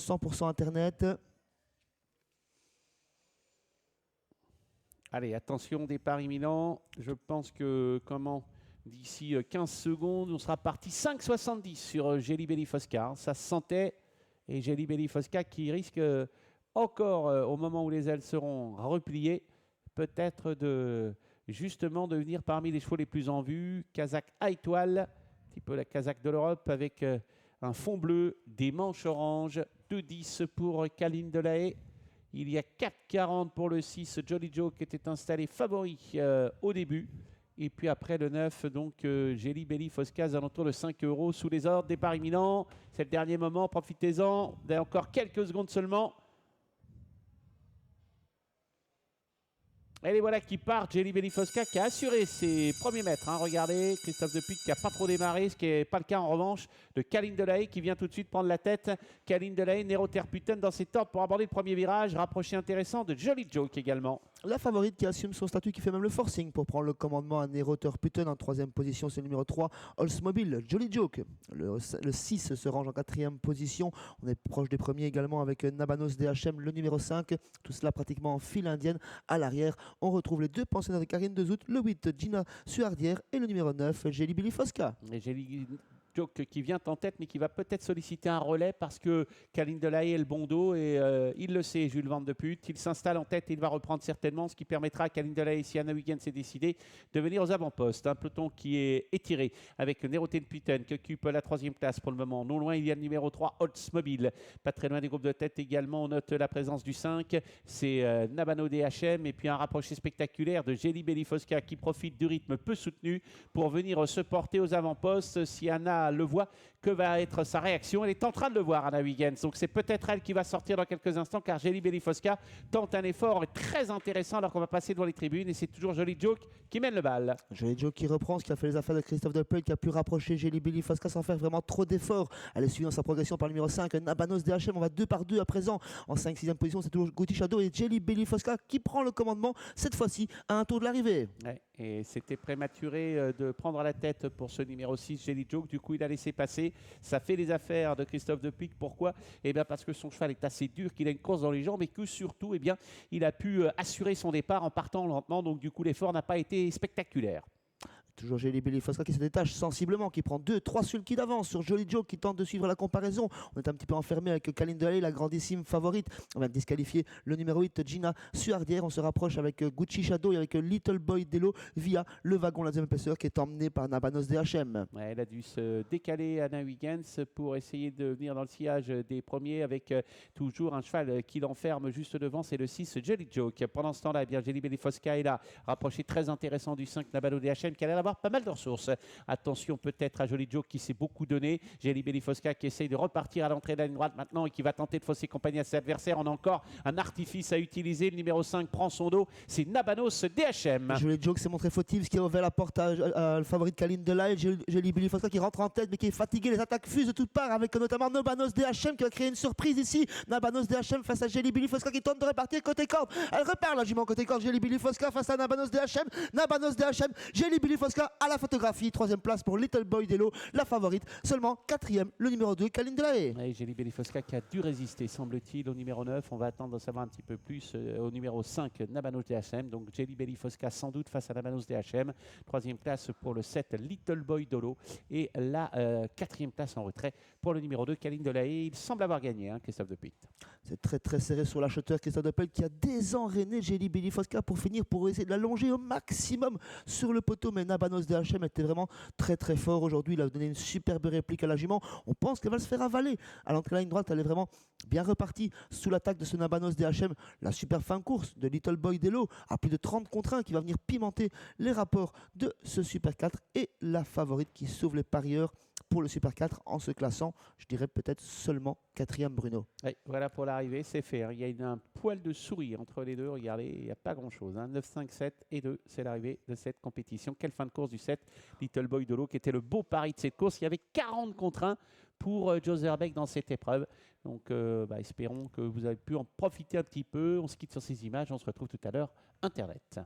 100% Internet. Allez, attention, départ imminent. Je pense que d'ici 15 secondes, on sera parti 5,70 sur Jelly Belly Fosca. Ça se sentait. Et Jelly Belly Fosca qui risque encore, au moment où les ailes seront repliées, peut-être justement de venir parmi les chevaux les plus en vue. Kazakh à étoile, un petit peu la Kazakh de l'Europe, avec un fond bleu, des manches oranges, 2,10 pour Kaline Delahaye. Il y a 4,40 pour le 6, Jolly Joe, qui était installé favori au début. Et puis après le 9, donc Jelly Belly Fosca, à l'entour de 5 € sous les ordres. Départ imminent, c'est le dernier moment, profitez-en. Vous avez encore quelques secondes seulement. Et les voilà qui partent. Jelly Belly Fosca qui a assuré ses premiers mètres. Regardez, Christophe Depuy qui n'a pas trop démarré, ce qui n'est pas le cas en revanche de Kaline Delahaye qui vient tout de suite prendre la tête. Kaline Delahaye, Nero Terputen dans ses tordes pour aborder le premier virage. Rapproché intéressant de Jolly Joke également. La favorite qui assume son statut, qui fait même le forcing pour prendre le commandement à Nero Terputen. En troisième position, c'est le numéro 3, Oldsmobile, Jolly Joke. Le 6 se range en quatrième position. On est proche des premiers également avec Nabanos DHM, le numéro 5. Tout cela pratiquement en file indienne. À l'arrière, on retrouve les deux pensionnaires de Karine Dezout, le 8, Gina Suardière et le numéro 9, Jelly Belly Fosca. Et Jelly Joke qui vient en tête, mais qui va peut-être solliciter un relais parce que Kaline Delahaye est le bon dos et il le sait, Jules Van de Put. Il s'installe en tête et il va reprendre certainement, ce qui permettra à Kaline Delahaye, si Anna Huygens s'est décidé, de venir aux avant-postes. Un peloton qui est étiré avec Nero Terputen qui occupe la troisième place pour le moment. Non loin, il y a le numéro 3, Oldsmobile. Pas très loin des groupes de tête également. On note la présence du 5, c'est Nabano DHM et puis un rapproché spectaculaire de Jelly Belly Fosca qui profite du rythme peu soutenu pour venir se porter aux avant-postes. Si Anna le voit, que va être sa réaction? Elle est en train de le voir, Anna Huygens. Donc c'est peut-être elle qui va sortir dans quelques instants car Jelly Belly Fosca tente un effort très intéressant alors qu'on va passer devant les tribunes et c'est toujours Jolly Joke qui mène le bal. Jolly Joke qui reprend, ce qui a fait les affaires de Christophe Depuy, qui a pu rapprocher Jelly Belly Fosca sans faire vraiment trop d'efforts. Elle est suivie dans sa progression par le numéro 5, Nabanos DHM. On va 2 par 2 à présent. En 5-6e position, c'est toujours Gucci Shadow et Jelly Belly Fosca qui prend le commandement, cette fois-ci à un tour de l'arrivée. Ouais, et c'était prématuré de prendre la tête pour ce numéro 6, Jelly Joke. Du coup, il a laissé passer. Ça fait les affaires de Christophe Depuy. Pourquoi? Eh bien, parce que son cheval est assez dur, qu'il a une course dans les jambes et que surtout, eh bien, il a pu assurer son départ en partant lentement. Donc, du coup, l'effort n'a pas été spectaculaire. Toujours Jelly Belly Fosca qui se détache sensiblement, qui prend 2-3 sulky d'avance sur Jolly Joke qui tente de suivre la comparaison. On est un petit peu enfermé avec Kaline Delahaye, la grandissime favorite. On va disqualifier le numéro 8, Gina Suardière. On se rapproche avec Gucci Shadow et avec Little Boy Dello via le wagon la deuxième épaisseur qui est emmené par Nabanos DHM. Ouais, elle a dû se décaler, Anna Huygens, pour essayer de venir dans le sillage des premiers avec toujours un cheval qui l'enferme juste devant, c'est le 6, Jolly Joke. Pendant ce temps-là, eh bien, Jelly Belly Fosca est là, rapproché très intéressant du 5, Nabanos DHM, qui allait avoir pas mal de ressources. Attention peut-être à Jolly Joke qui s'est beaucoup donné. Jelly Belly Fosca qui essaye de repartir à l'entrée de la ligne droite maintenant et qui va tenter de fausser compagnie à ses adversaires. On a encore un artifice à utiliser. Le numéro 5 prend son dos. C'est Nabanos DHM. Jolly Joke s'est montré fautif, ce qui a ouvert la porte à le favori de Kaline Delahaye. Jelly Belly Fosca qui rentre en tête mais qui est fatigué. Les attaques fusent de toutes parts avec notamment Nabanos DHM qui va créer une surprise ici. Nabanos DHM face à Jelly Belly Fosca qui tente de répartir côté corde. Elle repart la jument côté corde. Jelly Belly Fosca face à Nabanos DHM. Nabanos DHM. Jelly Belly Fosca à la photographie, troisième place pour Little Boy Dello, la favorite, seulement quatrième, le numéro 2, Kaline Delahaye. Oui, Jelly Belly Fosca qui a dû résister, semble-t-il, au numéro 9. On va attendre de savoir un petit peu plus au numéro 5, Nabanos DHM. Donc Jelly Belly Fosca sans doute face à Nabanos DHM. Troisième place pour le 7, Little Boy Dello. Et la quatrième place en retrait pour le numéro 2, Kaline Delahaye. Il semble avoir gagné, Christophe Depuy. C'est très très serré sur l'acheteur Christophe Depuy qui a désenrainé Jelly Belly Fosca pour finir, pour essayer de l'allonger au maximum sur le poteau. Mais Nabanos DHM était vraiment très très fort aujourd'hui. Il a donné une superbe réplique à la jument. On pense qu'elle va se faire avaler. À l'entrée de la ligne droite, elle est vraiment bien repartie sous l'attaque de ce Nabanos DHM. La super fin course de Little Boy Dello à plus de 30 contre 1 qui va venir pimenter les rapports de ce Super 4 et la favorite qui sauve les parieurs pour le Super 4 en se classant, je dirais peut-être seulement quatrième, Bruno. Oui, voilà pour l'arrivée, c'est fait. Il y a un poil de souris entre les deux. Regardez, il n'y a pas grand-chose. 9, 5, 7 et 2, c'est l'arrivée de cette compétition. Quelle fin de course du 7, Little Boy Dello, qui était le beau pari de cette course. Il y avait 40 contre 1 pour Joe Zerbeck dans cette épreuve. Donc, espérons que vous avez pu en profiter un petit peu. On se quitte sur ces images. On se retrouve tout à l'heure. Internet.